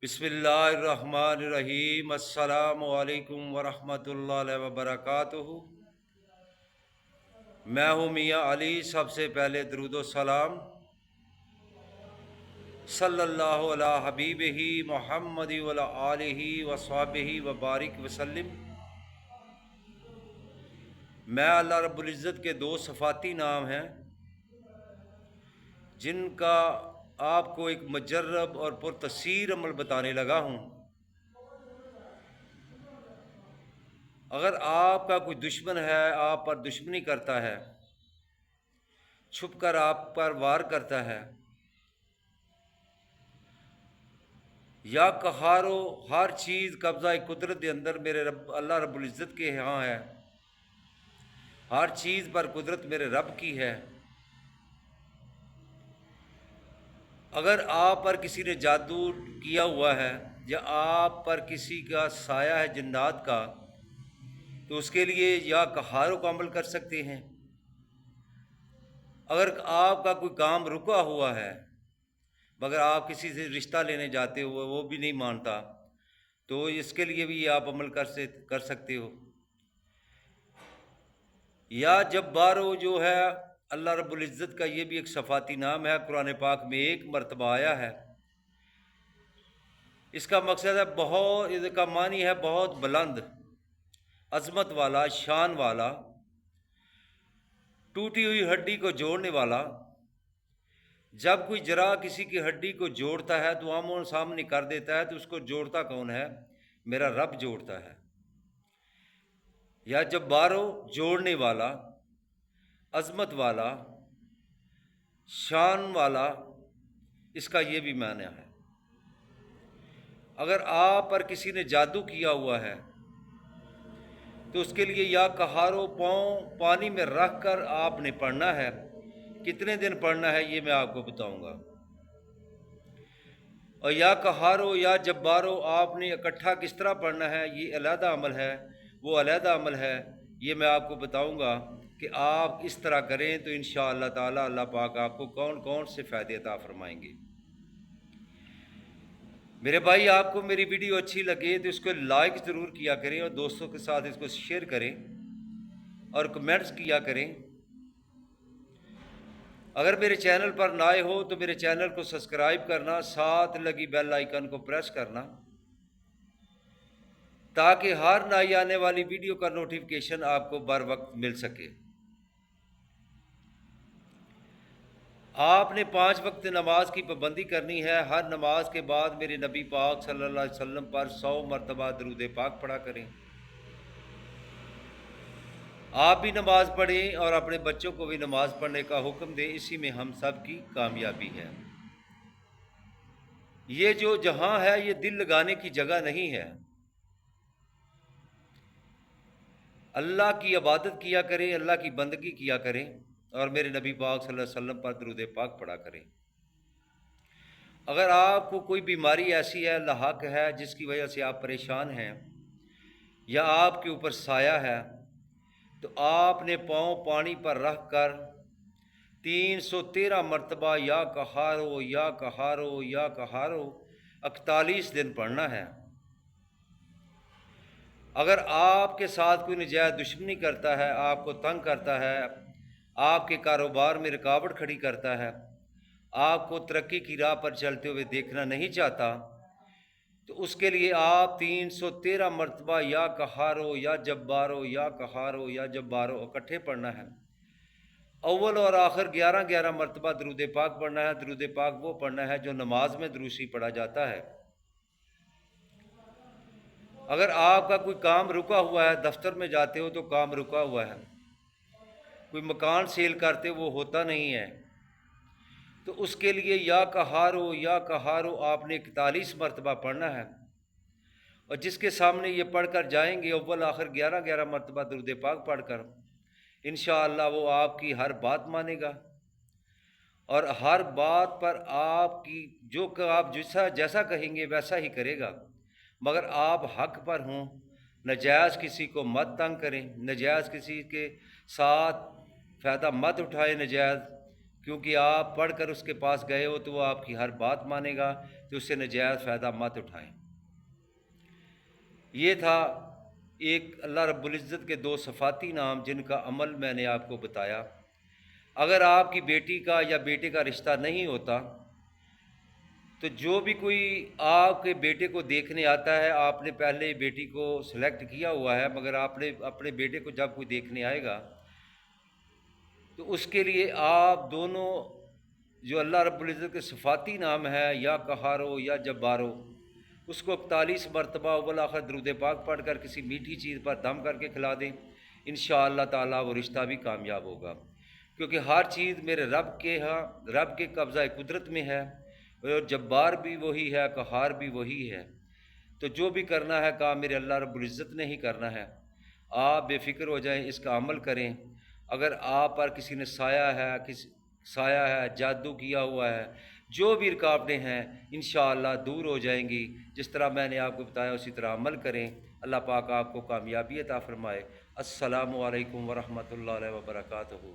بسم اللہ الرحمن الرحیم۔ السلام علیکم ورحمۃ اللہ وبرکاتہ۔ میں ہوں میاں علی۔ سب سے پہلے درود و سلام صلی اللہ علی حبیبہ محمد وعلی آلہ وصحبہ وبارک وسلم۔ میں اللہ رب العزت کے دو صفاتی نام ہیں جن کا آپ کو ایک مجرب اور پرتاثیر عمل بتانے لگا ہوں۔ اگر آپ کا کوئی دشمن ہے، آپ پر دشمنی کرتا ہے، چھپ کر آپ پر وار کرتا ہے، یا قہارو ہر چیز قبضہ قدرت کے اندر میرے رب اللہ رب العزت کے ہاں ہے، ہر چیز پر قدرت میرے رب کی ہے۔ اگر آپ پر کسی نے جادو کیا ہوا ہے یا آپ پر کسی کا سایہ ہے جنات کا، تو اس کے لیے یا قہارو کا عمل کر سکتے ہیں۔ اگر آپ کا کوئی کام رکا ہوا ہے مگر آپ کسی سے رشتہ لینے جاتے ہو وہ بھی نہیں مانتا، تو اس کے لیے بھی آپ عمل کر سکتے ہو۔ یا جبارو جو ہے اللہ رب العزت کا، یہ بھی ایک صفاتی نام ہے، قرآن پاک میں ایک مرتبہ آیا ہے۔ اس کا مقصد ہے اس کا معنی ہے بہت بلند، عظمت والا، شان والا، ٹوٹی ہوئی ہڈی کو جوڑنے والا۔ جب کوئی جرا کسی کی ہڈی کو جوڑتا ہے تو آمنے سامنے کر دیتا ہے، تو اس کو جوڑتا کون ہے؟ میرا رب جوڑتا ہے۔ یا جبارو جوڑنے والا، عظمت والا، شان والا، اس کا یہ بھی معنی ہے۔ اگر آپ پر کسی نے جادو کیا ہوا ہے تو اس کے لیے یا قہارو پاؤں پانی میں رکھ کر آپ نے پڑھنا ہے۔ کتنے دن پڑھنا ہے یہ میں آپ کو بتاؤں گا۔ اور یا قہارو یا جبارو آپ نے اکٹھا کس طرح پڑھنا ہے، یہ علیحدہ عمل ہے، وہ علیحدہ عمل ہے، یہ میں آپ کو بتاؤں گا کہ آپ اس طرح کریں تو انشاءاللہ تعالی اللہ پاک آپ کو کون کون سے فائدے عطا فرمائیں گے۔ میرے بھائی، آپ کو میری ویڈیو اچھی لگے تو اس کو لائک ضرور کیا کریں اور دوستوں کے ساتھ اس کو شیئر کریں اور کمنٹس کیا کریں۔ اگر میرے چینل پر نئے ہو تو میرے چینل کو سبسکرائب کرنا، ساتھ لگی بیل آئیکن کو پریس کرنا، تاکہ ہر نئی آنے والی ویڈیو کا نوٹیفیکیشن آپ کو بر وقت مل سکے۔ آپ نے 5 وقت نماز کی پابندی کرنی ہے۔ ہر نماز کے بعد میرے نبی پاک صلی اللہ علیہ وسلم پر 100 مرتبہ درود پاک پڑھا کریں۔ آپ بھی نماز پڑھیں اور اپنے بچوں کو بھی نماز پڑھنے کا حکم دیں، اسی میں ہم سب کی کامیابی ہے۔ یہ جو جہاں ہے یہ دل لگانے کی جگہ نہیں ہے۔ اللہ کی عبادت کیا کریں، اللہ کی بندگی کیا کریں اور میرے نبی پاک صلی اللہ علیہ وسلم پر درود پاک پڑھا کریں۔ اگر آپ کو کوئی بیماری ایسی ہے، لاحق ہے، جس کی وجہ سے آپ پریشان ہیں یا آپ کے اوپر سایہ ہے، تو آپ نے پاؤں پانی پر رکھ کر 313 مرتبہ یا قہارو یا قہارو یا قہارو 41 دن پڑھنا ہے۔ اگر آپ کے ساتھ کوئی نجائز دشمنی کرتا ہے، آپ کو تنگ کرتا ہے، آپ کے کاروبار میں رکاوٹ کھڑی کرتا ہے، آپ کو ترقی کی راہ پر چلتے ہوئے دیکھنا نہیں چاہتا، تو اس کے لیے آپ 313 مرتبہ یا قہارو یا جبارو یا قہارو یا جبارو اکٹھے پڑھنا ہے۔ اول اور آخر 11 مرتبہ درود پاک پڑھنا ہے۔ درود پاک وہ پڑھنا ہے جو نماز میں دروسی پڑھا جاتا ہے۔ اگر آپ کا کوئی کام رکا ہوا ہے، دفتر میں جاتے ہو تو کام رکا ہوا ہے، کوئی مکان سیل کرتے وہ ہوتا نہیں ہے، تو اس کے لیے یا قہارو آپ نے 41 مرتبہ پڑھنا ہے۔ اور جس کے سامنے یہ پڑھ کر جائیں گے اول آخر 11 مرتبہ درود پاک پڑھ کر، انشاءاللہ وہ آپ کی ہر بات مانے گا اور ہر بات پر آپ کی آپ جیسا کہیں گے ویسا ہی کرے گا۔ مگر آپ حق پر ہوں، نجائز کسی کو مت تنگ کریں، نجائز کسی کے ساتھ فائدہ مت اٹھائیں نجائز، کیونکہ آپ پڑھ کر اس کے پاس گئے ہو تو وہ آپ کی ہر بات مانے گا۔ تو تو اس سے نجائز فائدہ مت اٹھائیں۔ یہ تھا ایک اللہ رب العزت کے 2 صفاتی نام جن کا عمل میں نے آپ کو بتایا۔ اگر آپ کی بیٹی کا یا بیٹے کا رشتہ نہیں ہوتا تو جو بھی کوئی آپ کے بیٹے کو دیکھنے آتا ہے، آپ نے پہلے بیٹی کو سلیکٹ کیا ہوا ہے، مگر آپ نے اپنے بیٹے کو جب کوئی دیکھنے آئے گا تو اس کے لیے آپ دونوں جو اللہ رب العزت کے صفاتی نام ہے، یا قہارو یا جبارو، اس کو 41 مرتبہ اول آخر درود پاک پڑھ کر کسی میٹھی چیز پر دم کر کے کھلا دیں، انشاءاللہ تعالیٰ وہ رشتہ بھی کامیاب ہوگا، کیونکہ ہر چیز میرے رب کے قبضہ قدرت میں ہے، اور جبار بھی وہی ہے، قہار بھی وہی ہے۔ تو جو بھی کرنا ہے کام میرے اللہ رب العزت نے ہی کرنا ہے۔ آپ بے فکر ہو جائیں، اس کا عمل کریں۔ اگر آپ پر کسی نے سایہ ہے، جادو کیا ہوا ہے، جو بھی رکاوٹیں ہیں انشاءاللہ دور ہو جائیں گی۔ جس طرح میں نے آپ کو بتایا اسی طرح عمل کریں۔ اللہ پاک آپ کو کامیابی عطا فرمائے۔ السلام علیکم ورحمۃ اللہ وبرکاتہ۔